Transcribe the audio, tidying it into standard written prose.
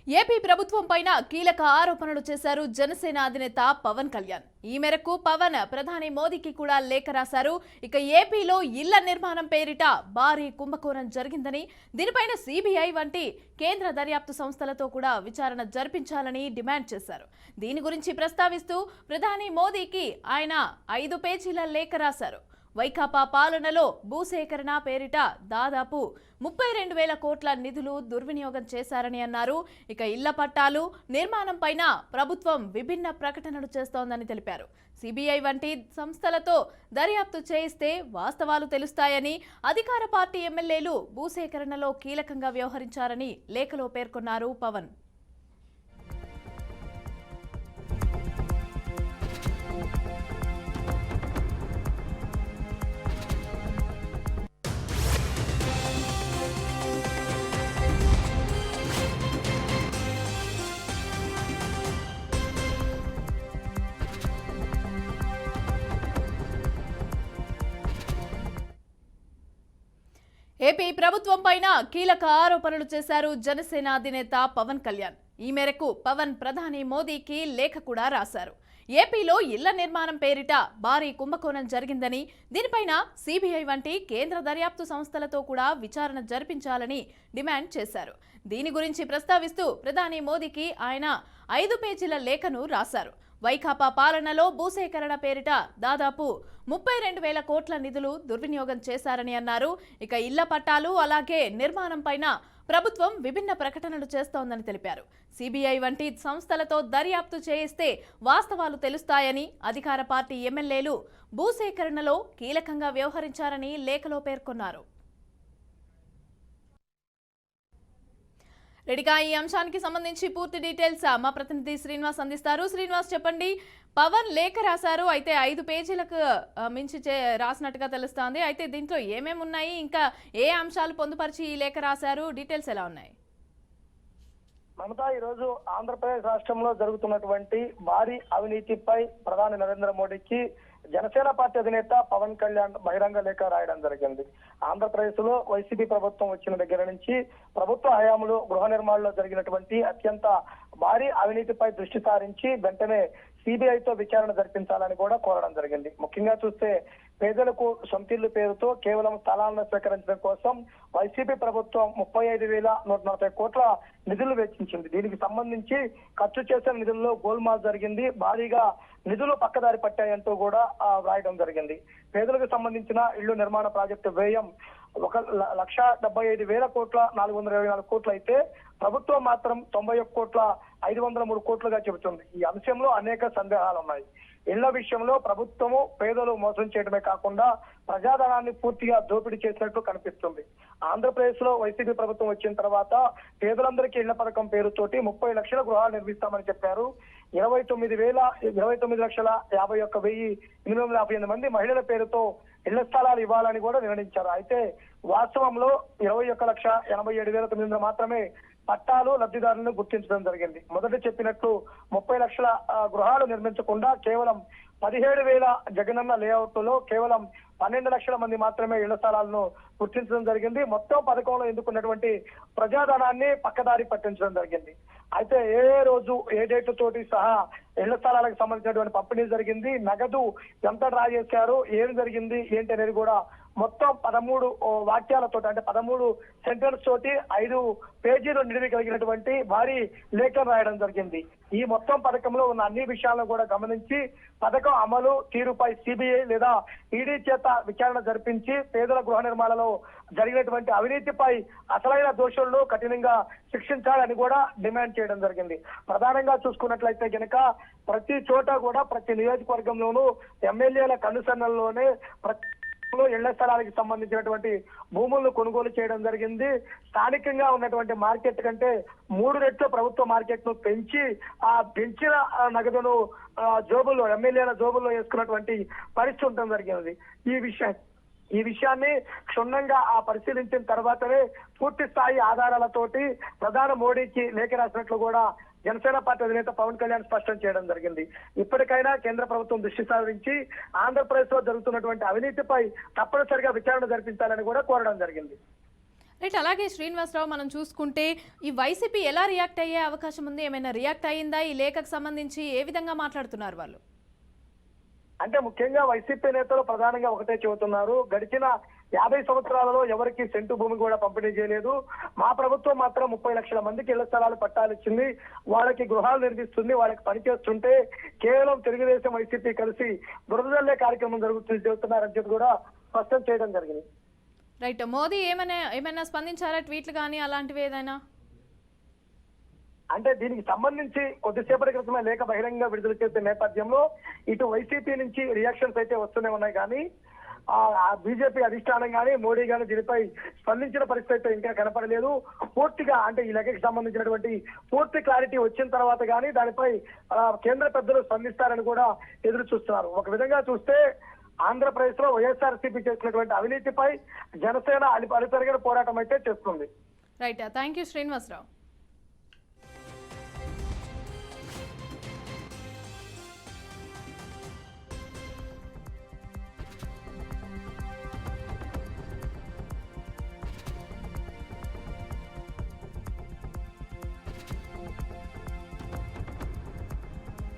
AP ప్రభుత్వం పైన కీలక ఆరోపణలు చేశారు జనసేన అధినేత పవన్ కళ్యాణ్. ఈ మేరకు పవన్ ప్రధాని మోదీకి కూడా లేఖ రాశారు. ఇక ఏపీలో ఇళ్ల నిర్మాణం పేరిట భారీ కుంభకోణం జరిగిందని, దీనిపైన సిబిఐ వంటి కేంద్ర దర్యాప్తు సంస్థలతో కూడా విచారణ జరిపించాలని డిమాండ్ చేశారు. దీని గురించి ప్రస్తావిస్తూ ప్రధాని మోదీకి ఆయన 5 పేజీల లేఖ రాశారు. వైకాపా పాలనలో భూసేకరణ పేరిట దాదాపు 32,000 కోట్ల నిధులు దుర్వినియోగం చేశారని అన్నారు. ఇక ఇళ్ల పట్టాలు నిర్మాణం పైన ప్రభుత్వం విభిన్న ప్రకటనలు చేస్తోందని తెలిపారు. సిబిఐ వంటి సంస్థలతో దర్యాప్తు చేయిస్తే వాస్తవాలు తెలుస్తాయని, అధికార పార్టీ ఎమ్మెల్యేలు భూసేకరణలో కీలకంగా వ్యవహరించారని లేఖలో పేర్కొన్నారు పవన్. ఏపీ ప్రభుత్వం పైన కీలక ఆరోపణలు చేశారు జనసేన అధినేత పవన్ కళ్యాణ్. ఈ మేరకు పవన్ ప్రధాని మోదీకి లేఖ కూడా రాశారు. ఏపీలో ఇళ్ల నిర్మాణం పేరిట భారీ కుంభకోణం జరిగిందని, దీనిపైన సిబిఐ వంటి కేంద్ర దర్యాప్తు సంస్థలతో కూడా విచారణ జరిపించాలని డిమాండ్ చేశారు. దీని గురించి ప్రస్తావిస్తూ ప్రధాని మోదీకి ఆయన 5 పేజీల లేఖను రాశారు. వైకాపా పాలనలో భూసేకరణ పేరిట దాదాపు 32,000 కోట్ల నిధులు దుర్వినియోగం చేశారని అన్నారు. ఇక ఇళ్ల పట్టాలు అలాగే నిర్మాణం పైన ప్రభుత్వం విభిన్న ప్రకటనలు చేస్తోందని తెలిపారు. సిబిఐ వంటి సంస్థలతో దర్యాప్తు చేయిస్తే వాస్తవాలు తెలుస్తాయని, అధికార పార్టీ ఎమ్మెల్యేలు భూసేకరణలో కీలకంగా వ్యవహరించారని లేఖలో పేర్కొన్నారు. రెడీగా ఈ అంశానికి సంబంధించి పూర్తి డీటెయిల్స్ మా ప్రతినిధి శ్రీనివాస్ అందిస్తారు. శ్రీనివాస్, చెప్పండి. పవన్ లేఖ రాశారు, అయితే 5 పేజీలకు మించి రాసినట్టుగా తెలుస్తోంది. అయితే దీంట్లో ఏమేమి ఉన్నాయి, ఇంకా ఏ అంశాలు పొందుపరిచి ఈ లేఖ రాశారు, డీటెయిల్స్ ఎలా ఉన్నాయి? మమతా, ఈరోజు ఆంధ్రప్రదేశ్ రాష్ట్రంలో జరుగుతున్నటువంటి భారీ అవినీతిపై ప్రధాని నరేంద్ర మోడీకి జనసేన పార్టీ అధినేత పవన్ కళ్యాణ్ బహిరంగ లేఖ రాయడం జరిగింది. ఆంధ్రప్రదేశ్ లో వైసీపీ ప్రభుత్వం వచ్చిన దగ్గర నుంచి ప్రభుత్వ హయాంలో గృహ నిర్మాణంలో జరిగినటువంటి అత్యంత భారీ అవినీతిపై దృష్టి సారించి వెంటనే సిబిఐతో విచారణ జరిపించాలని కూడా కోరడం జరిగింది. ముఖ్యంగా చూస్తే పేదలకు సొంతిల్లు పేరుతో కేవలం స్థలాలను స్వీకరించడం కోసం వైసీపీ ప్రభుత్వం 35,140 కోట్ల నిధులు వెచ్చించింది. దీనికి సంబంధించి ఖర్చు చేసిన నిధుల్లో గోల్మాల్ జరిగింది, భారీగా నిధులు పక్కదారి పట్టాయంటూ కూడా రాయడం జరిగింది. పేదలకు సంబంధించిన ఇళ్లు నిర్మాణ ప్రాజెక్టు వ్యయం 1,75,000 కోట్ల 424 కోట్లు అయితే ప్రభుత్వం మాత్రం 91,503 కోట్లుగా చెబుతుంది. ఈ అంశంలో అనేక సందేహాలు ఉన్నాయి. ఇళ్ల విషయంలో ప్రభుత్వము పేదలు మోసం చేయడమే కాకుండా ప్రజాధనాన్ని పూర్తిగా దోపిడీ చేసినట్టు కనిపిస్తుంది. ఆంధ్రప్రదేశ్ లో వైసీపీ ప్రభుత్వం వచ్చిన తర్వాత పేదలందరికీ ఇళ్ల పథకం పేరుతోటి 30 లక్షల గృహాలు నిర్మిస్తామని చెప్పారు. 29,51,51,858 మంది మహిళల పేరుతో ఇళ్ల స్థలాలు ఇవ్వాలని కూడా నిర్ణయించారు. అయితే వాస్తవంలో 21,87,900 మాత్రమే పట్టాలు లబ్ధిదారులను గుర్తించడం జరిగింది. మొదట చెప్పినట్లు 30 లక్షల గృహాలు నిర్మించకుండా కేవలం 17,000 జగనన్న లేఅవుట్ లో కేవలం 12 లక్షల మంది మాత్రమే ఇళ్ల స్థలాలను గుర్తించడం జరిగింది. మొత్తం పథకంలో ఎందుకున్నటువంటి ప్రజాధనాన్ని పక్కదారి పట్టించడం జరిగింది. అయితే ఏ రోజు ఏ డేట్ తోటి సహా ఇళ్ల స్థలాలకు సంబంధించినటువంటి పంపిణీ జరిగింది, నగదు ఎంత డ్రా చేశారు, ఏం జరిగింది ఏంటి అనేది కూడా మొత్తం 13 వాక్యాలతో అంటే 13 సెంటెన్స్ తోటి 5 పేజీలు నిడివి కలిగినటువంటి భారీ లేఖను రాయడం జరిగింది. ఈ మొత్తం పథకంలో ఉన్న అన్ని విషయాలను కూడా గమనించి పథకం అమలు తీరుపై సిబిఐ లేదా ఈడీ చేత విచారణ జరిపించి పేదల గృహ నిర్మాణంలో జరిగినటువంటి అవినీతిపై అసలైన దోషులను కఠినంగా శిక్షించాలని కూడా డిమాండ్ చేయడం జరిగింది. ప్రధానంగా చూసుకున్నట్లయితే కనుక ప్రతి చోట కూడా ప్రతి నియోజకవర్గంలోనూ ఎమ్మెల్యేల కనుసన్నల్లోనే ఇళ్ల స్థలాలకు సంబంధించినటువంటి భూములను కొనుగోలు చేయడం జరిగింది. స్థానికంగా ఉన్నటువంటి మార్కెట్ కంటే 3 రెట్లు ప్రభుత్వ మార్కెట్ ను పెంచి ఆ పెంచిన నగదును జోబుల్లో ఎమ్మెల్యేల జోబుల్లో వేసుకున్నటువంటి పరిస్థితి ఉండడం జరిగింది. ఈ విషయాన్ని క్షుణ్ణంగా పరిశీలించిన తర్వాతనే పూర్తి స్థాయి ఆధారాలతోటి ప్రధాని మోడీకి లేఖ రాసినట్లు కూడా జనసేన పార్టీ అధినేత పవన్ కళ్యాణ్ స్పష్టం చేయడం జరిగింది. ఇప్పటికైనా కేంద్ర ప్రభుత్వం దృష్టి సారించి ఆంధ్రప్రదేశ్ లో జరుగుతున్నటువంటి అవినీతిపై తప్పనిసరిగా విచారణ జరిపించాలని కూడా కోరడం జరిగింది. రైట్, అలాగే శ్రీనివాసరావు మనం చూసుకుంటే ఈ వైసీపీ ఎలా రియాక్ట్ అయ్యే అవకాశం ఉంది? ఏమైనా రియాక్ట్ అయ్యిందా ఈ లేఖకు సంబంధించి? ఏ విధంగా మాట్లాడుతున్నారు వాళ్ళు? అంటే ముఖ్యంగా వైసీపీ నేతలు ప్రధానంగా ఒకటే చెబుతున్నారు, గడిచిన 50 సంవత్సరాలలో ఎవరికి సెంటు భూమి కూడా పంపిణీ చేయలేదు. మా ప్రభుత్వం మాత్రం 30 లక్షల మందికి ఇళ్ల స్థలాలు పట్టాలిచ్చింది, వాళ్ళకి గృహాలు నిర్మిస్తుంది, వాళ్ళకి పనిచేస్తుంటే కేవలం తెలుగుదేశం వైసీపీ కలిసి బురదల్లే కార్యక్రమం జరుగుతుంది చెబుతున్నారని చెప్పి కూడా స్పష్టం చేయడం జరిగింది. రైట్, మోదీ ఏమైనా స్పందించారా? ట్వీట్లు కానీ అలాంటివి ఏదైనా? అంటే దీనికి సంబంధించి కొద్దిసేపటి క్రితమే లేఖ బహిరంగ విడుదల చేసే నేపథ్యంలో ఇటు వైసీపీ నుంచి రియాక్షన్స్ అయితే వస్తూనే ఉన్నాయి, కానీ బీజేపీ అధిష్టానం కానీ మోడీ కానీ దీనిపై స్పందించిన పరిస్థితి అయితే ఇంకా కనపడలేదు. పూర్తిగా అంటే ఈ లేఖకి సంబంధించినటువంటి పూర్తి క్లారిటీ వచ్చిన తర్వాత కానీ దానిపై కేంద్ర పెద్దలు స్పందిస్తారని కూడా ఎదురు చూస్తున్నారు. ఒక విధంగా చూస్తే ఆంధ్రప్రదేశ్ లో వైఎస్ఆర్సీపీ చేసినటువంటి అవినీతిపై జనసేన అలుపెరగని పోరాటం అయితే చేస్తుంది. Right, thank you Srinivasarao.